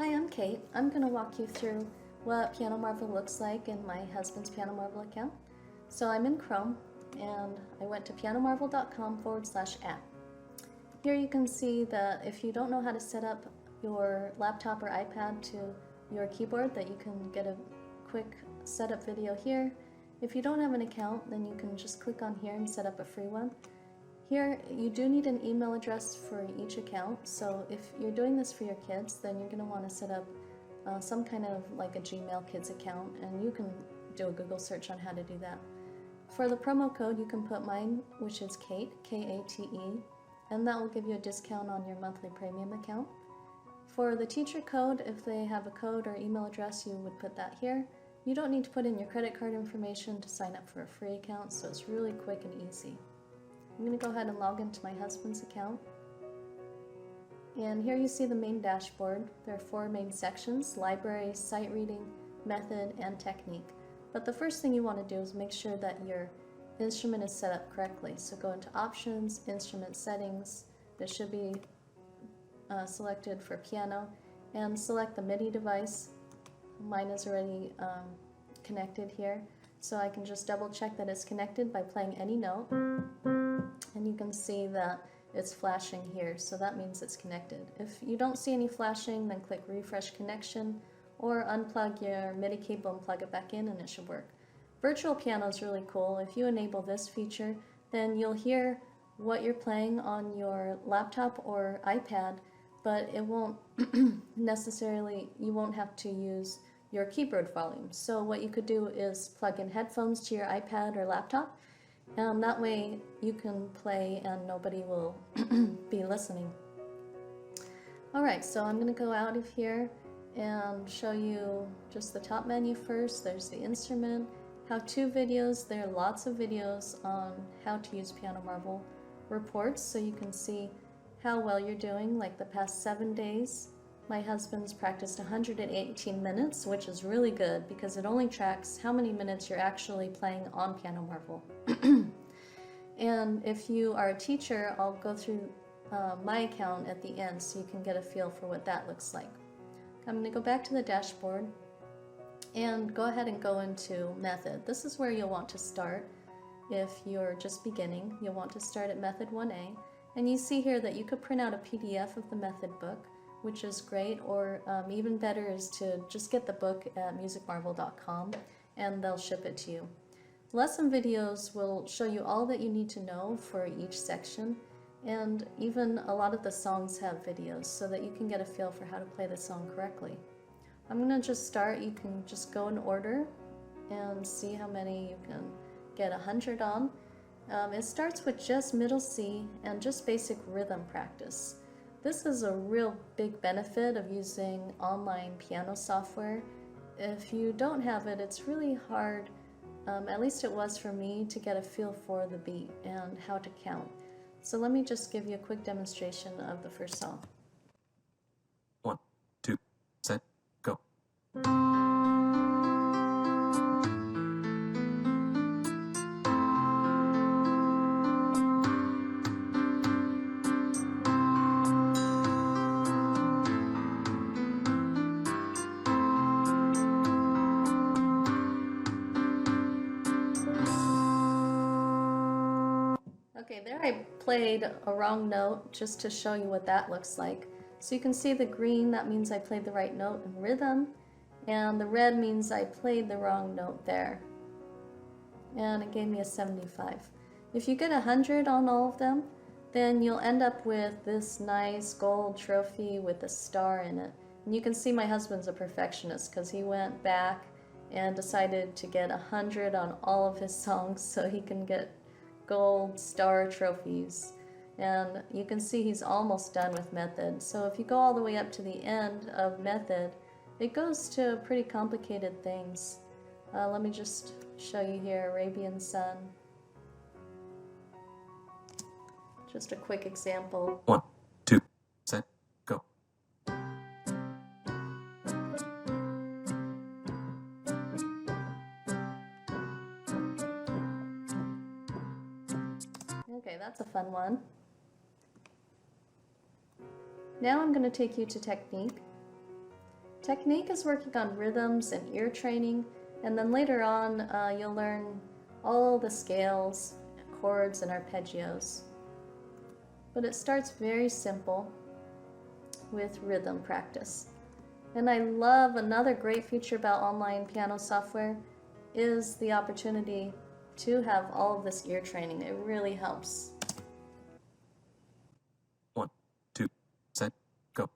Hi, I'm Kate. I'm going to walk you through what Piano Marvel looks like in my husband's Piano Marvel account. So I'm in Chrome and I went to pianomarvel.com/app. Here you can see that if you don't know how to set up your laptop or iPad to your keyboard, that you can get a quick setup video here. If you don't have an account, then you can just click on here and set up a free one. Here, you do need an email address for each account, so if you're doing this for your kids, then you're going to want to set up some kind of like a Gmail Kids account, and you can do a Google search on how to do that. For the promo code, you can put mine, which is Kate, K-A-T-E, and that will give you a discount on your monthly premium account. For the teacher code, if they have a code or email address, you would put that here. You don't need to put in your credit card information to sign up for a free account, so it's really quick and easy. I'm going to go ahead and log into my husband's account. And here you see the main dashboard. There are 4 main sections: library, sight reading, method, and technique. But the first thing you want to do is make sure that your instrument is set up correctly. So go into options, instrument settings. This should be selected for piano, and select the MIDI device. Mine is already connected here, so I can just double check that it's connected by playing any note. And you can see that it's flashing here, so that means it's connected. If you don't see any flashing, then click refresh connection or unplug your MIDI cable and plug it back in and it should work. Virtual piano is really cool. If you enable this feature, then you'll hear what you're playing on your laptop or iPad, but it won't necessarily, you won't have to use your keyboard volume. So what you could do is plug in headphones to your iPad or laptop. That way you can play and nobody will be listening. Alright, so I'm going to go out of here and show you just the top menu first. There's the instrument, how-to videos. There are lots of videos on how to use Piano Marvel reports, so you can see how well you're doing. Like the past 7 days, my husband's practiced 118 minutes, which is really good because it only tracks how many minutes you're actually playing on Piano Marvel. And if you are a teacher, I'll go through my account at the end so you can get a feel for what that looks like. I'm going to go back to the dashboard and go ahead and go into method. This is where you'll want to start. If you're just beginning, you'll want to start at method 1A. And you see here that you could print out a PDF of the method book, which is great, or even better is to just get the book at musicmarvel.com and they'll ship it to you. Lesson videos will show you all that you need to know for each section, and even a lot of the songs have videos so that you can get a feel for how to play the song correctly. I'm going to just start. You can just go in order and see how many you can get 100 on. It starts with just middle C and just basic rhythm practice. This is a real big benefit of using online piano software. If you don't have it, it's really hard, at least it was for me, to get a feel for the beat and how to count. So let me just give you a quick demonstration of the first song. 1, 2, set, go. Okay, there I played a wrong note just to show you what that looks like. So you can see the green, that means I played the right note in rhythm, and the red means I played the wrong note there. And it gave me a 75. If you get 100 on all of them, then you'll end up with this nice gold trophy with a star in it. And you can see my husband's a perfectionist because he went back and decided to get 100 on all of his songs so he can get gold star trophies. And you can see he's almost done with method. So if you go all the way up to the end of method, it goes to pretty complicated things. Let me just show you here, Arabian Sun. Just a quick example. 1, 2, set, go. Okay, that's a fun one. Now I'm going to take you to technique. Technique is working on rhythms and ear training, and then later on you'll learn all the scales, chords, and arpeggios. But it starts very simple with rhythm practice. And I love another great feature about online piano software is the opportunity to have all of this ear training. It really helps. 1, 2, set, go.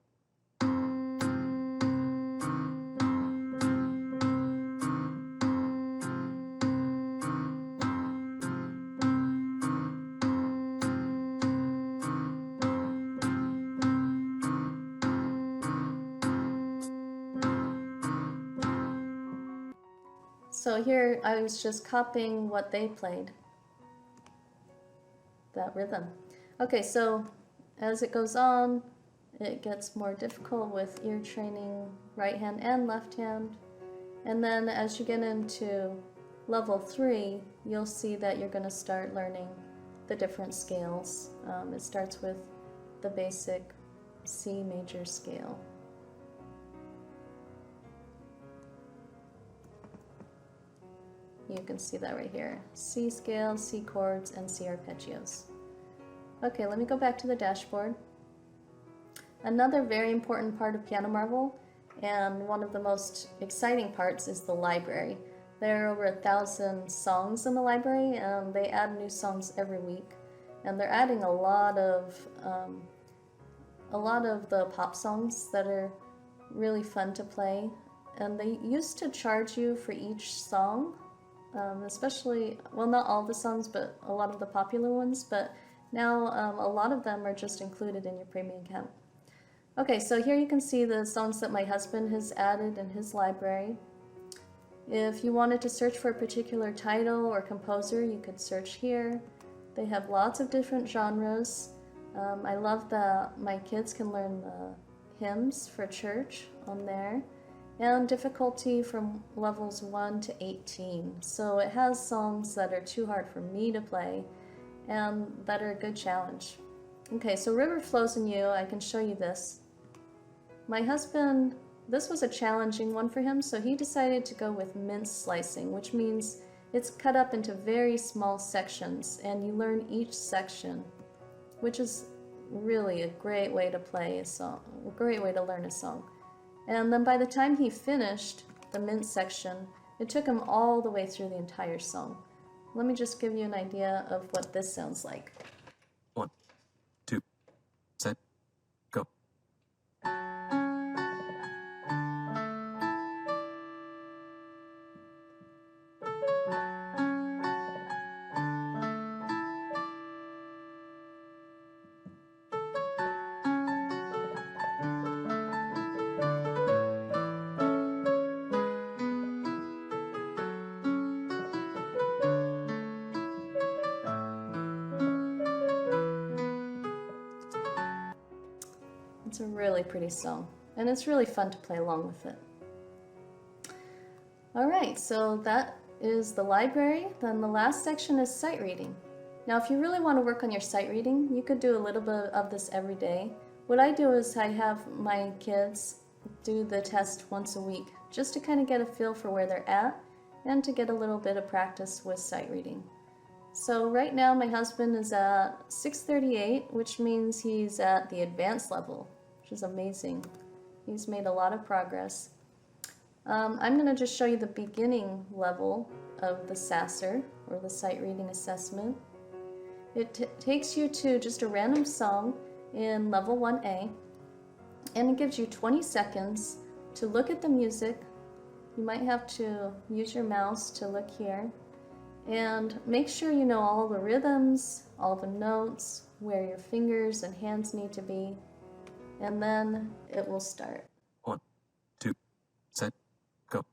So here I was just copying what they played, that rhythm. Okay, so as it goes on, it gets more difficult with ear training, right hand and left hand. And then as you get into level 3, you'll see that you're going to start learning the different scales. It starts with the basic C major scale. You can see that right here. C scales, C chords, and C arpeggios. Okay, let me go back to the dashboard. Another very important part of Piano Marvel, and one of the most exciting parts, is the library. There are over 1,000 songs in the library, and they add new songs every week. And they're adding a lot of the pop songs that are really fun to play. And they used to charge you for each song. Especially, well, not all the songs, but a lot of the popular ones, but now a lot of them are just included in your premium account. Okay, so here you can see the songs that my husband has added in his library. If you wanted to search for a particular title or composer, you could search here. They have lots of different genres. I love that my kids can learn the hymns for church on there. And difficulty from levels 1 to 18. So it has songs that are too hard for me to play and that are a good challenge. Okay, so River Flows in You, I can show you this. My husband, this was a challenging one for him, so he decided to go with mince slicing, which means it's cut up into very small sections and you learn each section, which is really a great way to play a song, a great way to learn a song. And then by the time he finished the mince section, it took him all the way through the entire song. Let me just give you an idea of what this sounds like. 1, 2, set, go. It's a really pretty song, and it's really fun to play along with it. Alright, so that is the library. Then the last section is sight reading. Now if you really want to work on your sight reading, you could do a little bit of this every day. What I do is I have my kids do the test once a week, just to kind of get a feel for where they're at, and to get a little bit of practice with sight reading. So right now my husband is at 638, which means he's at the advanced level, which is amazing. He's made a lot of progress. I'm going to just show you the beginning level of the SASR, or the Sight Reading Assessment. It takes you to just a random song in level 1A, and it gives you 20 seconds to look at the music. You might have to use your mouse to look here. And make sure you know all the rhythms, all the notes, where your fingers and hands need to be, and then it will start. 1, 2, set, go.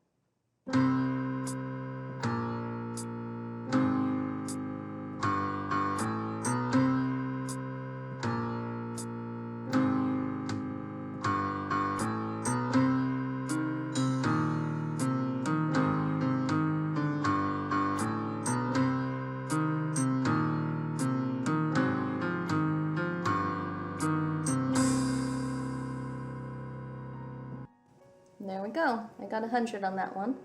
And go. I got 100 on that one.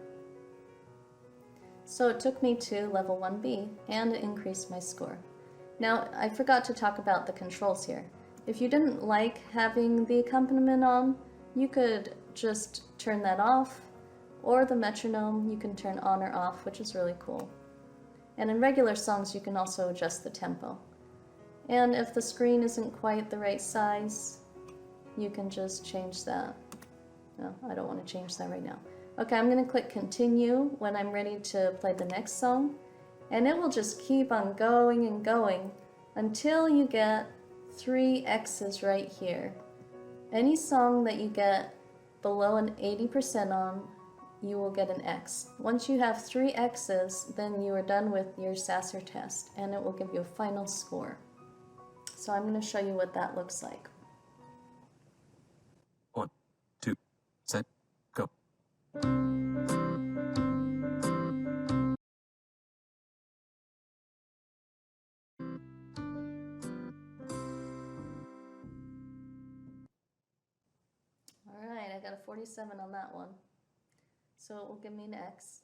So it took me to level 1B and it increased my score. Now, I forgot to talk about the controls here. If you didn't like having the accompaniment on, you could just turn that off, or the metronome you can turn on or off, which is really cool. And in regular songs, you can also adjust the tempo. And if the screen isn't quite the right size, you can just change that. No, I don't want to change that right now. Okay, I'm going to click continue when I'm ready to play the next song. And it will just keep on going and going until you get 3 X's right here. Any song that you get below an 80% on, you will get an X. Once you have 3 X's, then you are done with your Sasser test, and it will give you a final score. So I'm going to show you what that looks like. 1, 2, set, go. Alright, I got a 47 on that one. So it will give me an X.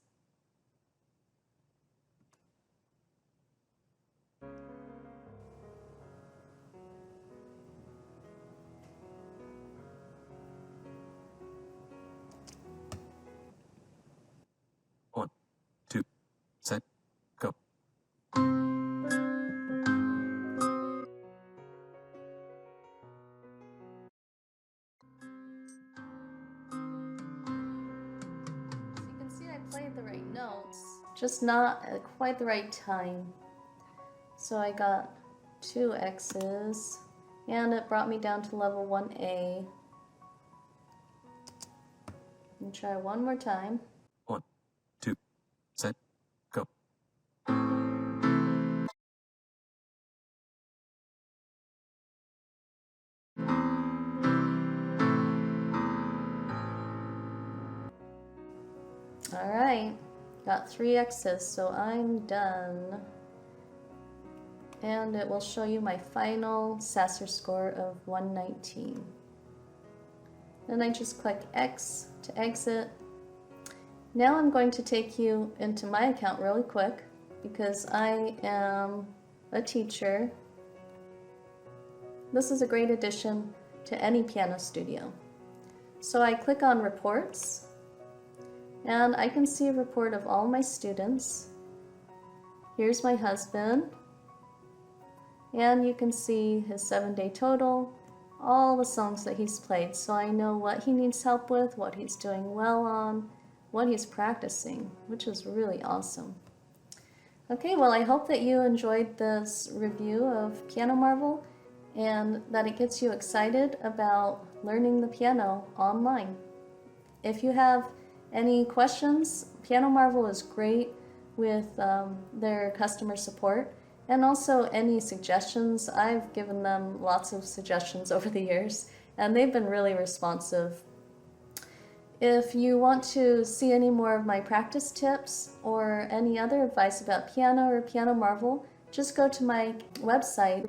One, two, set, go. You can see I played the right notes, just not at quite the right time. So I got 2 X's, and it brought me down to level 1A. And try one more time. 1, 2, set, go. Alright, got 3 X's, so I'm done. And it will show you my final Sasser score of 119. Then I just click X to exit. Now I'm going to take you into my account really quick because I am a teacher. This is a great addition to any piano studio. So I click on reports and I can see a report of all my students. Here's my husband, and you can see his 7-day total, all the songs that he's played, so I know what he needs help with, what he's doing well on, what he's practicing, which is really awesome. Okay, well, I hope that you enjoyed this review of Piano Marvel and that it gets you excited about learning the piano online. If you have any questions, Piano Marvel is great with their customer support, and also any suggestions. I've given them lots of suggestions over the years, and they've been really responsive. If you want to see any more of my practice tips or any other advice about piano or Piano Marvel, just go to my website.